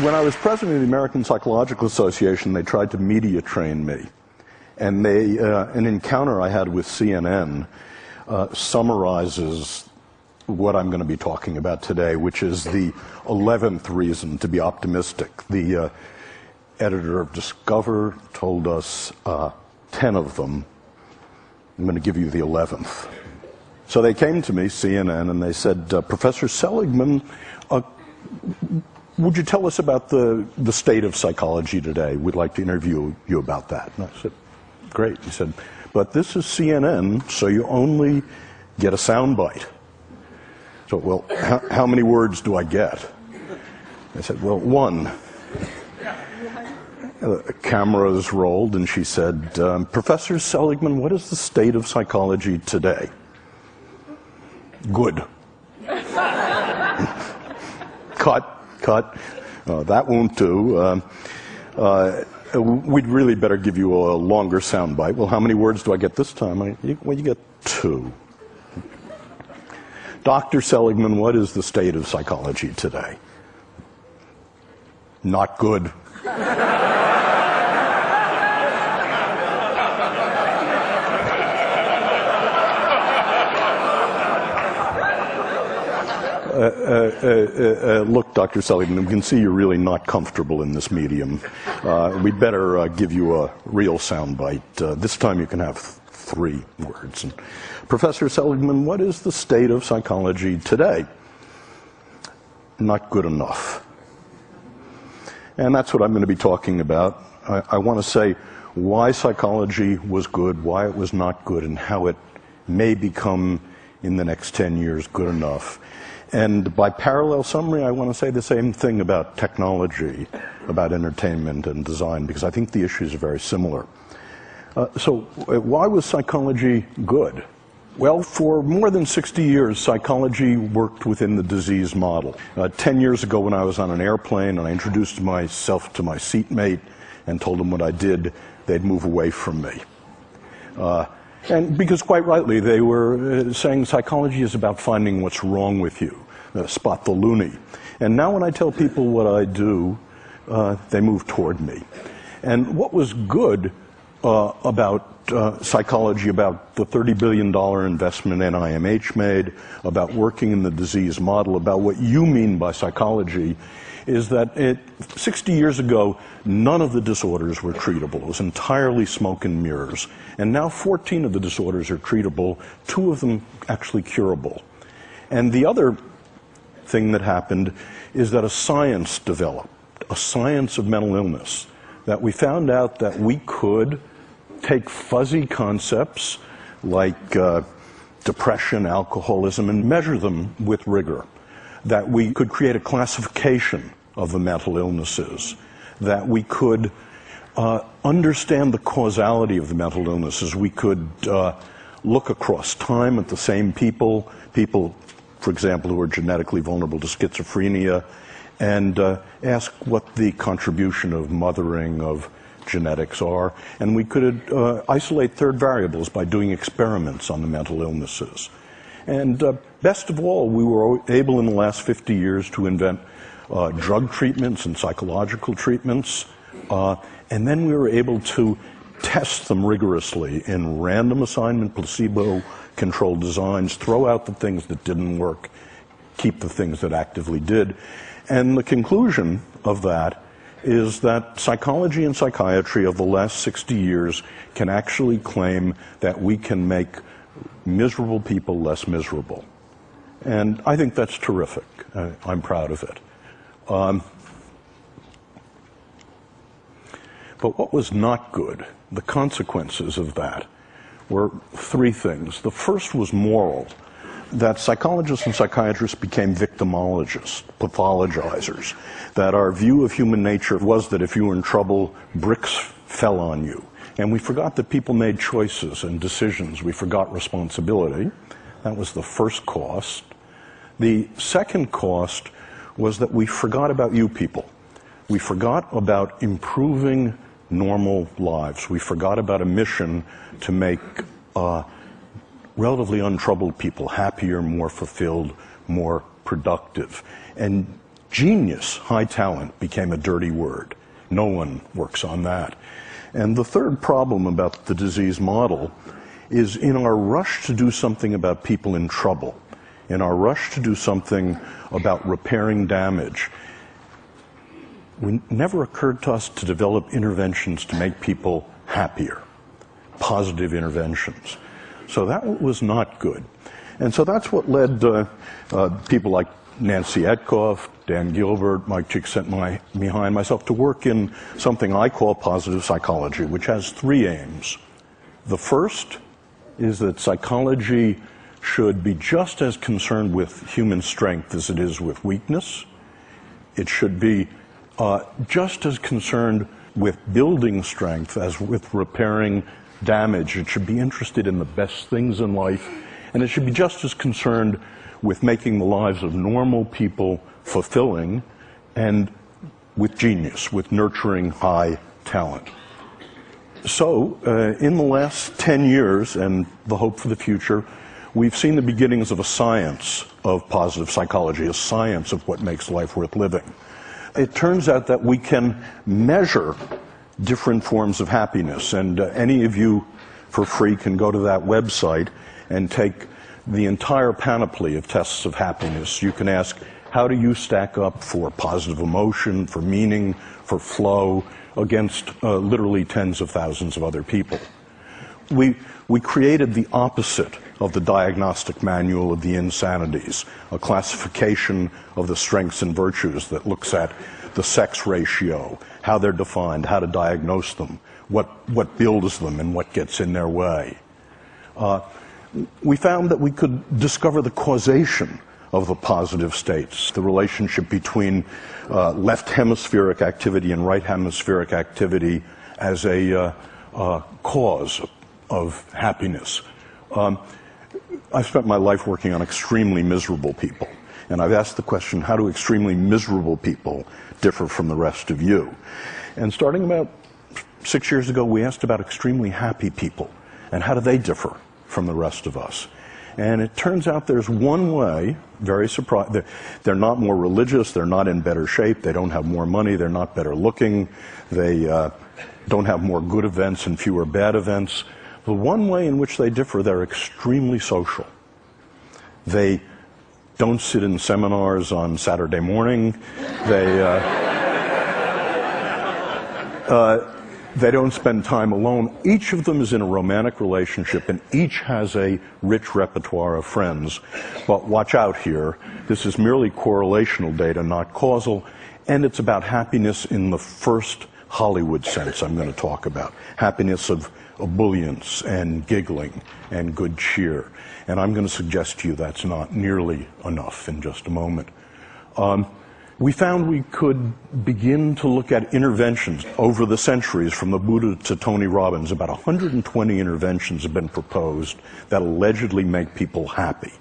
when I was president of the American Psychological Association, they tried to media train me. And an encounter I had with CNN summarizes what I'm going to be talking about today, which is the 11th reason to be optimistic. The editor of Discover told us 10 of them. I'm going to give you the 11th. So they came to me, CNN, and they said, Professor Seligman, would you tell us about the state of psychology today? We'd like to interview you about that. And I said, great. He said, but this is CNN, so you only get a soundbite. So, well, how many words do I get? I said, well, one. Cameras rolled, and she said, Professor Seligman, what is the state of psychology today? Good. Cut. That won't do. We'd really better give you a longer soundbite. Well, how many words do I get this time? Well, you get 2. Dr. Seligman, what is the state of psychology today? Not good. Look, Dr. Seligman, we can see you're really not comfortable in this medium. We'd better give you a real soundbite. This time you can have 3 words. And, Professor Seligman, what is the state of psychology today? Not good enough. And that's what I'm going to be talking about. I want to say why psychology was good, why it was not good, and how it may become, in the next 10 years, good enough. And by parallel summary, I want to say the same thing about technology, about entertainment and design, because I think the issues are very similar. So why was psychology good? Well, for more than 60 years, psychology worked within the disease model. 10 years ago when I was on an airplane and I introduced myself to my seatmate and told them what I did, they'd move away from me. And because quite rightly, they were saying psychology is about finding what's wrong with you, spot the loony. And now when I tell people what I do, they move toward me. And what was good about psychology, about the $30 billion investment NIMH made, about working in the disease model, about what you mean by psychology, is that 60 years ago, none of the disorders were treatable. It was entirely smoke and mirrors. And now 14 of the disorders are treatable, 2 of them actually curable. And the other thing that happened is that a science developed, a science of mental illness, that we found out that we could take fuzzy concepts like depression, alcoholism, and measure them with rigor. That we could create a classification of the mental illnesses, that we could understand the causality of the mental illnesses. We could look across time at the same people, for example, who are genetically vulnerable to schizophrenia, and ask what the contribution of mothering, of genetics are. And we could isolate third variables by doing experiments on the mental illnesses. And best of all, we were able in the last 50 years to invent drug treatments and psychological treatments. And then we were able to test them rigorously in random assignment, placebo-controlled designs, throw out the things that didn't work, keep the things that actively did. And the conclusion of that is that psychology and psychiatry of the last 60 years can actually claim that we can make miserable people less miserable. And I think that's terrific. I'm proud of it. But what was not good, the consequences of that, were 3 things. The first was moral, that psychologists and psychiatrists became victimologists, pathologizers, that our view of human nature was that if you were in trouble, bricks fell on you. And we forgot that people made choices and decisions. We forgot responsibility. That was the first cost. The second cost was that we forgot about you people. We forgot about improving normal lives. We forgot about a mission to make relatively untroubled people happier, more fulfilled, more productive. And Genius, high talent, became a dirty word. No one works on that. And the third problem about the disease model is in our rush to do something about people in trouble, in our rush to do something about repairing damage, it never occurred to us to develop interventions to make people happier, positive interventions. So that was not good. And so that's what led people like Nancy Etkoff, Dan Gilbert, Mike Csikszentmihalyi, and myself to work in something I call positive psychology, which has three aims. The first is that psychology should be just as concerned with human strength as it is with weakness. It should be just as concerned with building strength as with repairing damage. It should be interested in the best things in life, and it should be just as concerned with making the lives of normal people fulfilling and with genius, with nurturing high talent. So, in the last 10 years, and the hope for the future, we've seen the beginnings of a science of positive psychology, a science of what makes life worth living. It turns out that we can measure different forms of happiness, and any of you for free can go to that website and take the entire panoply of tests of happiness. You can ask, how do you stack up for positive emotion, for meaning, for flow, against literally tens of thousands of other people. We created the opposite of the diagnostic manual of the insanities, a classification of the strengths and virtues that looks at the sex ratio, how they're defined, how to diagnose them, what builds them and what gets in their way. We found that we could discover the causation of the positive states, the relationship between left hemispheric activity and right hemispheric activity as a cause of happiness. I've spent my life working on extremely miserable people, and I've asked the question, how do extremely miserable people differ from the rest of you? And starting about 6 years ago, we asked about extremely happy people, and how do they differ from the rest of us? And it turns out there's one way, very surprising, they're not more religious, they're not in better shape, they don't have more money, they're not better looking, they don't have more good events and fewer bad events. The one way in which they differ, they're extremely social. They don't sit in seminars on Saturday morning. They don't spend time alone. Each of them is in a romantic relationship, and each has a rich repertoire of friends. But watch out here. This is merely correlational data, not causal, and it's about happiness in the first Hollywood sense I'm going to talk about. Happiness of ebullience and giggling and good cheer. And I'm going to suggest to you that's not nearly enough in just a moment. We found we could begin to look at interventions over the centuries, from the Buddha to Tony Robbins. About 120 interventions have been proposed that allegedly make people happy.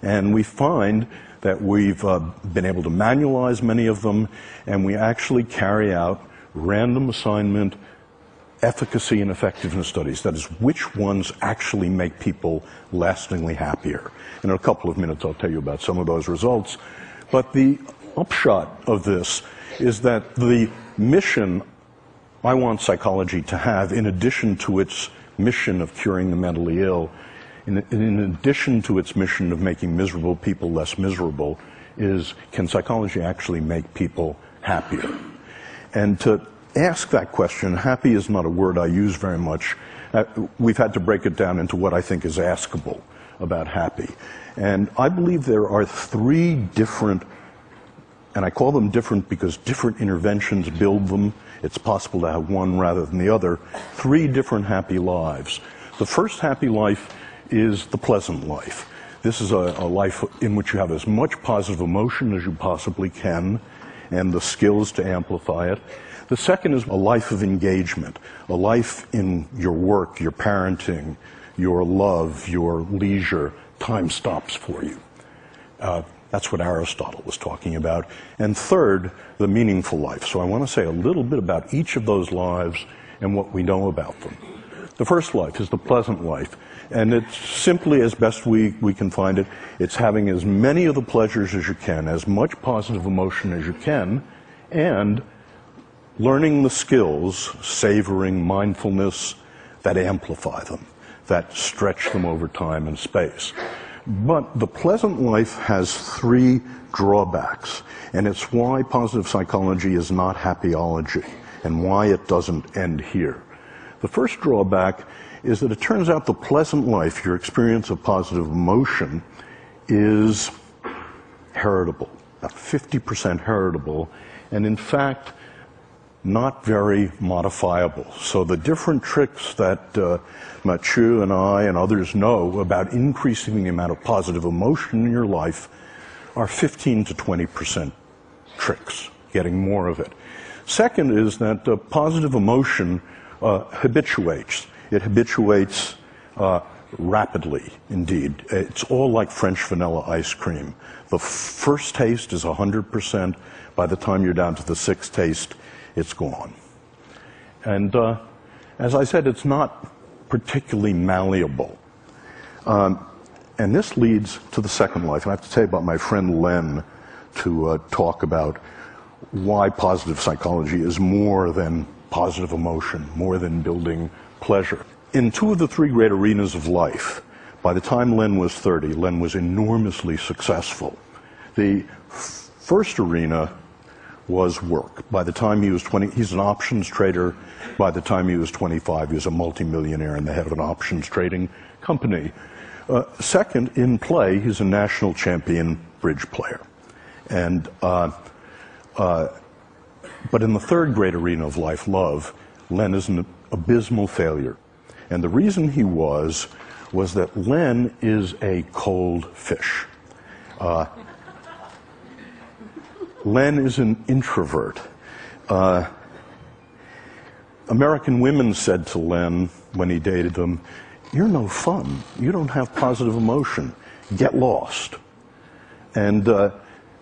And we find that we've been able to manualize many of them, and we actually carry out random assignment efficacy and effectiveness studies. That is, which ones actually make people lastingly happier. In a couple of minutes, I'll tell you about some of those results. But the upshot of this is that the mission I want psychology to have, in addition to its mission of curing the mentally ill, in addition to its mission of making miserable people less miserable, is, can psychology actually make people happier? And to ask that question, happy is not a word I use very much. We've had to break it down into what I think is askable about happy. And I believe there are three different, and I call them different because different interventions build them. It's possible to have one rather than the other. Three different happy lives. The first happy life is the pleasant life. This is a life in which you have as much positive emotion as you possibly can and the skills to amplify it. The second is a life of engagement, a life in your work, your parenting, your love, your leisure. Time stops for you. That's what Aristotle was talking about. And third, the meaningful life. So I want to say a little bit about each of those lives and what we know about them. The first life is the pleasant life, and it's simply, as best we can find it, it's having as many of the pleasures as you can, as much positive emotion as you can, and learning the skills, savoring, mindfulness, that amplify them, that stretch them over time and space. But the pleasant life has three drawbacks, and it's why positive psychology is not happyology, and why it doesn't end here. The first drawback is that it turns out the pleasant life, your experience of positive emotion, is heritable, about 50% heritable, and in fact, not very modifiable. So the different tricks that Mathieu and I and others know about increasing the amount of positive emotion in your life are 15 to 20% tricks, getting more of it. Second is that positive emotion habituates. It habituates rapidly, indeed. It's all like French vanilla ice cream. The first taste is 100%. By the time you're down to the sixth taste, it's gone. And as I said, it's not particularly malleable. And this leads to the second life. And I have to tell you about my friend Len to talk about why positive psychology is more than positive emotion, more than building pleasure. In two of the three great arenas of life, by the time Len was 30, Len was enormously successful. The first arena was work. By the time he was 20, he's an options trader. By the time he was 25, he was a multimillionaire and the head of an options trading company. Second, in play, he's a national champion bridge player. And, but in the third great arena of life, love, Len is an abysmal failure. And the reason he was that Len is a cold fish. Len is an introvert. American women said to Len when he dated them, "You're no fun. You don't have positive emotion. Get lost." And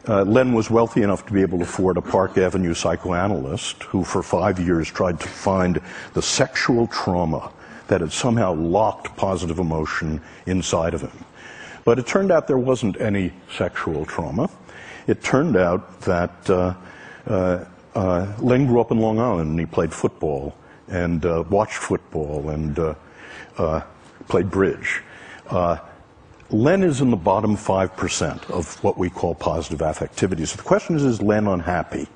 Len was wealthy enough to be able to afford a Park Avenue psychoanalyst who for 5 years tried to find the sexual trauma that had somehow locked positive emotion inside of him. But it turned out there wasn't any sexual trauma. It turned out that Len grew up in Long Island and he played football and watched football and played bridge. Len is in the bottom 5% of what we call positive affectivity. So the question is Len unhappy?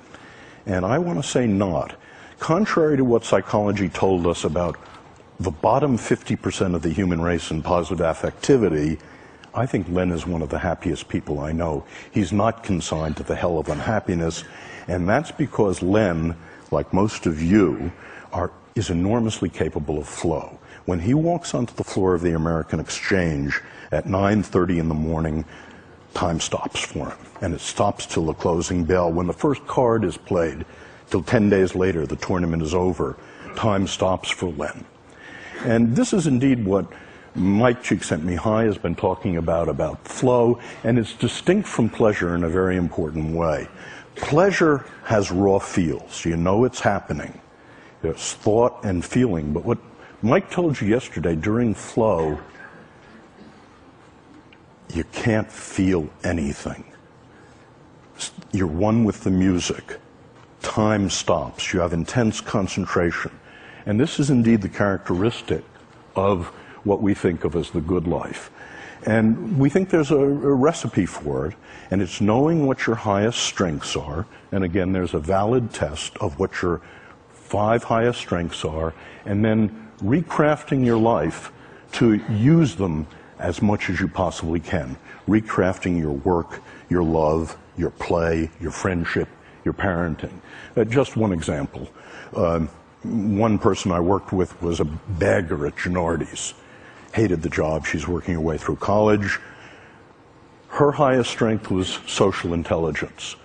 And I want to say not. Contrary to what psychology told us about the bottom 50% of the human race in positive affectivity, I think Len is one of the happiest people I know. He's not consigned to the hell of unhappiness, and that's because Len, like most of you, is enormously capable of flow. When he walks onto the floor of the American Exchange at 9:30 in the morning, time stops for him, and it stops till the closing bell. When the first card is played, till 10 days later, the tournament is over, time stops for Len. And this is indeed what Mike Csikszentmihalyi has been talking about flow, and it's distinct from pleasure in a very important way. Pleasure has raw feels. You know it's happening. There's thought and feeling. But what Mike told you yesterday, during flow, you can't feel anything. You're one with the music. Time stops. You have intense concentration. And this is indeed the characteristic of what we think of as the good life. And we think there's a recipe for it, and it's knowing what your highest strengths are. And again, there's a valid test of what your 5 highest strengths are, and then recrafting your life to use them as much as you possibly can. Recrafting your work, your love, your play, your friendship, your parenting. Just one example. One person I worked with was a bagger at Gennardi's. Hated the job. She's working her way through college. Her highest strength was social intelligence.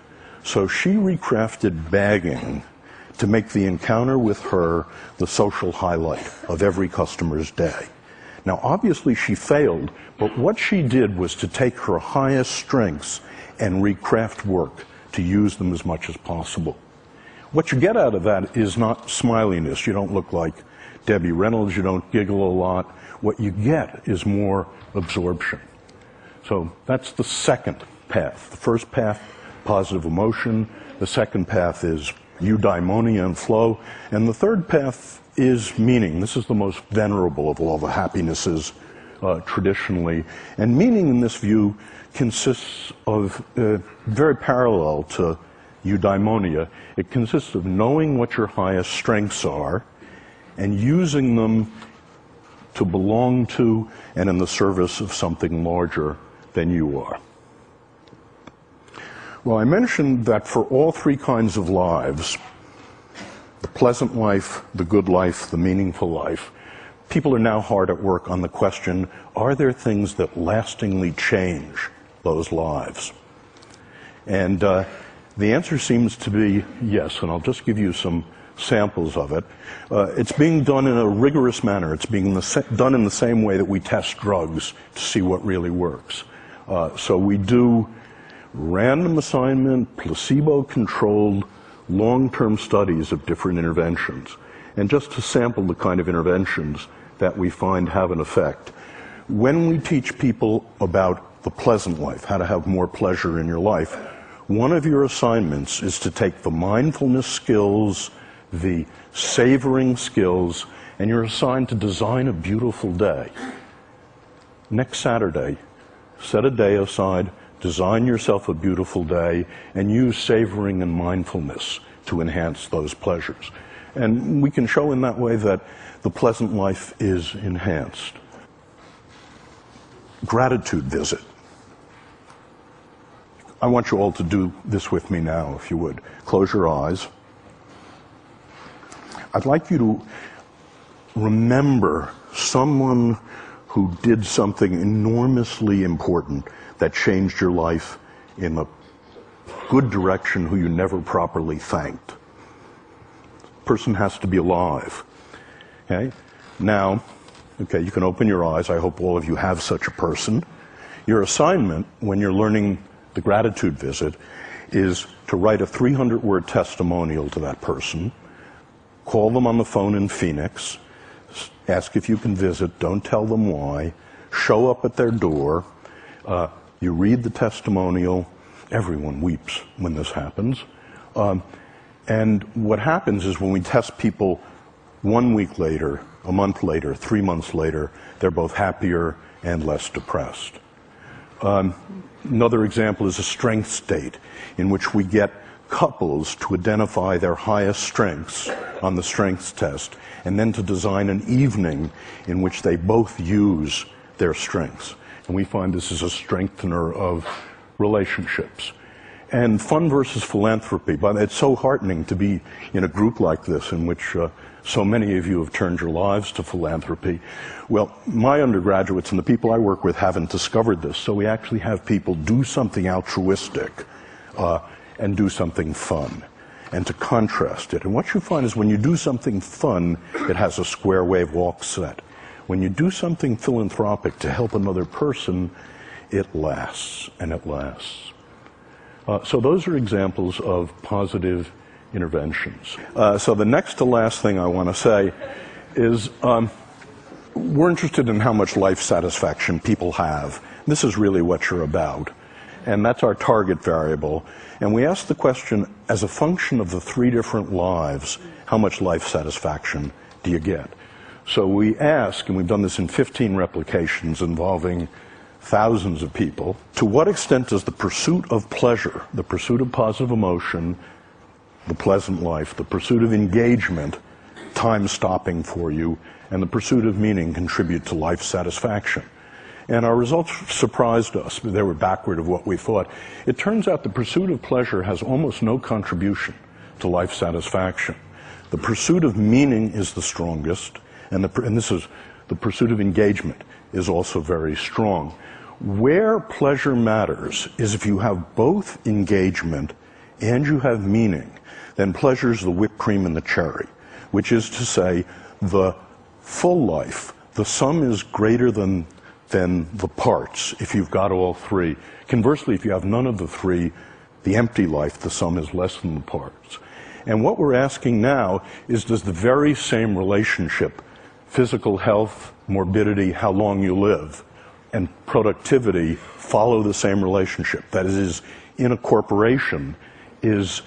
So she recrafted bagging to make the encounter with her the social highlight of every customer's day. Now, obviously she failed, but what she did was to take her highest strengths and recraft work to use them as much as possible. What you get out of that is not smiliness. You don't look like Debbie Reynolds, you don't giggle a lot. What you get is more absorption. So that's the second path. The first path, positive emotion. The second path is eudaimonia and flow. And the third path is meaning. This is the most venerable of all the happinesses traditionally. And meaning in this view consists of, very parallel to eudaimonia, it consists of knowing what your highest strengths are and using them to belong to and in the service of something larger than you are. Well, I mentioned that for all three kinds of lives, the pleasant life, the good life, the meaningful life, people are now hard at work on the question, are there things that lastingly change those lives? And the answer seems to be yes, and I'll just give you some samples of it. It's being done in a rigorous manner. It's being done in the same way that we test drugs to see what really works. So we do random assignment, placebo-controlled, long-term studies of different interventions. And just to sample the kind of interventions that we find have an effect. When we teach people about the pleasant life, how to have more pleasure in your life, one of your assignments is to take the mindfulness skills, the savoring skills, and you're assigned to design a beautiful day. Next Saturday, set a day aside, design yourself a beautiful day, and use savoring and mindfulness to enhance those pleasures. And we can show in that way that the pleasant life is enhanced. Gratitude visit. I want you all to do this with me now, if you would. Close your eyes. I'd like you to remember someone who did something enormously important that changed your life in a good direction, who you never properly thanked. The person has to be alive. Okay? Now, okay, you can open your eyes. I hope all of you have such a person. Your assignment, when you're learning the gratitude visit, is to write a 300-word testimonial to that person, call them on the phone in Phoenix, ask if you can visit, don't tell them why, show up at their door, you read the testimonial. Everyone weeps when this happens. And what happens is when we test people 1 week later, a month later, 3 months later, they're both happier and less depressed. Another example is a strength state, in which we get couples to identify their highest strengths on the strengths test, and then to design an evening in which they both use their strengths. And we find this is a strengthener of relationships. And fun versus philanthropy. But it's so heartening to be in a group like this in which so many of you have turned your lives to philanthropy. Well, my undergraduates and the people I work with haven't discovered this, so we actually have people do something altruistic and do something fun, and to contrast it. And what you find is when you do something fun, it has a square wave walk set. When you do something philanthropic to help another person, it lasts, and it lasts. So those are examples of positive interventions. So the next to last thing I want to say is we're interested in how much life satisfaction people have. This is really what you're about. And that's our target variable. And we ask the question, as a function of the three different lives, how much life satisfaction do you get? So we ask, and we've done this in 15 replications involving thousands of people, to what extent does the pursuit of pleasure, the pursuit of positive emotion, the pleasant life, the pursuit of engagement, time stopping for you, and the pursuit of meaning contribute to life satisfaction? And our results surprised us. They were backward of what we thought. It turns out the pursuit of pleasure has almost no contribution to life satisfaction. The pursuit of meaning is the strongest, and this is the pursuit of engagement is also very strong. Where pleasure matters is if you have both engagement and you have meaning, then pleasure is the whipped cream and the cherry, which is to say the full life, the sum is greater than the parts if you've got all three. Conversely, if you have none of the three, the empty life, the sum is less than the parts. And what we're asking now is, does the very same relationship physical health, morbidity, how long you live, and productivity follow the same relationship. That is, in a corporation, is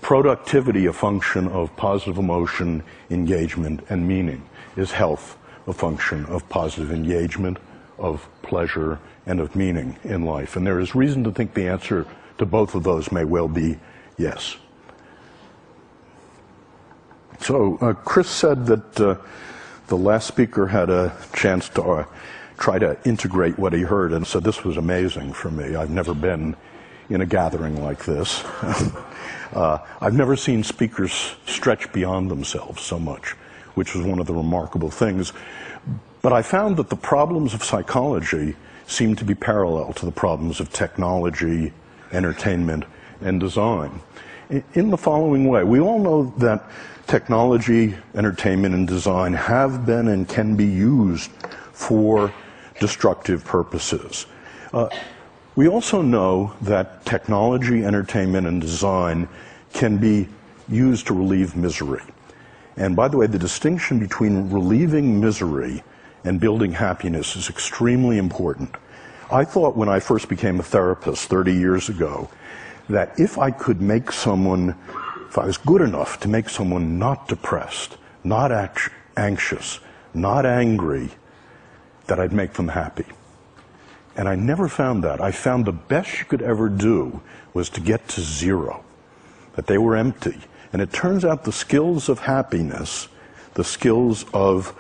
productivity a function of positive emotion, engagement, and meaning? Is health a function of positive engagement, of pleasure, and of meaning in life? And there is reason to think the answer to both of those may well be yes. So Chris said that the last speaker had a chance to try to integrate what he heard, and so this was amazing for me. I've never been in a gathering like this. I've never seen speakers stretch beyond themselves so much, which was one of the remarkable things. But I found that the problems of psychology seem to be parallel to the problems of technology, entertainment, and design. In the following way, we all know that technology, entertainment, and design have been and can be used for destructive purposes. We also know that technology, entertainment, and design can be used to relieve misery. And by the way, the distinction between relieving misery and building happiness is extremely important. I thought when I first became a therapist 30 years ago that if I could make someone, if I was good enough to make someone not depressed, not anxious, not angry, that I'd make them happy. And I never found that. I found the best you could ever do was to get to zero, that they were empty. And it turns out the skills of happiness, the skills of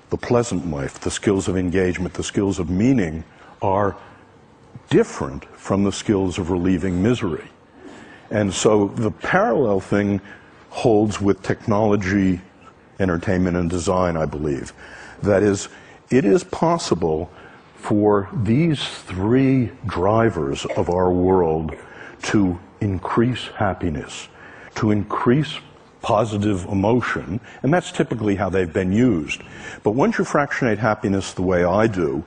the pleasant life, the skills of engagement, the skills of meaning are different from the skills of relieving misery. And so the parallel thing holds with technology, entertainment, and design, I believe. That is, it is possible for these three drivers of our world to increase happiness, to increase positive emotion, and that's typically how they've been used. But once you fractionate happiness the way I do,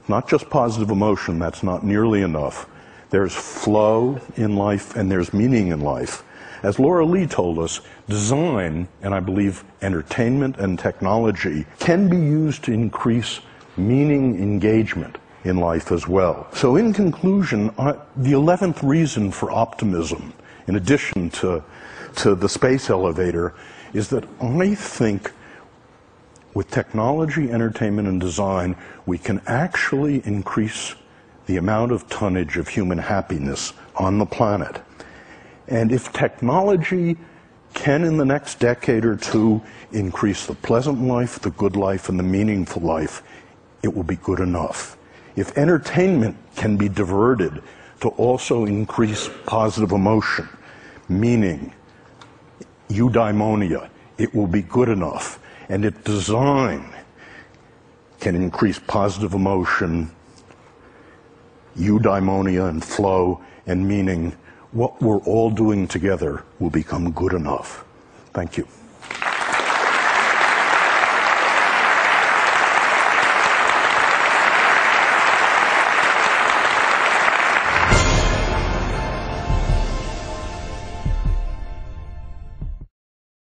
not just positive emotion, that's not nearly enough. There's flow in life and there's meaning in life. As Laura Lee told us, design, and I believe entertainment and technology, can be used to increase meaning engagement in life as well. So in conclusion, the 11th reason for optimism, in addition to the space elevator, is that I think with technology, entertainment, and design, we can actually increase the amount of tonnage of human happiness on the planet. And if technology can, in the next decade or two, increase the pleasant life, the good life, and the meaningful life, it will be good enough. If entertainment can be diverted to also increase positive emotion, meaning, eudaimonia, it will be good enough. And if design can increase positive emotion, eudaimonia, and flow, and meaning, what we're all doing together will become good enough. Thank you.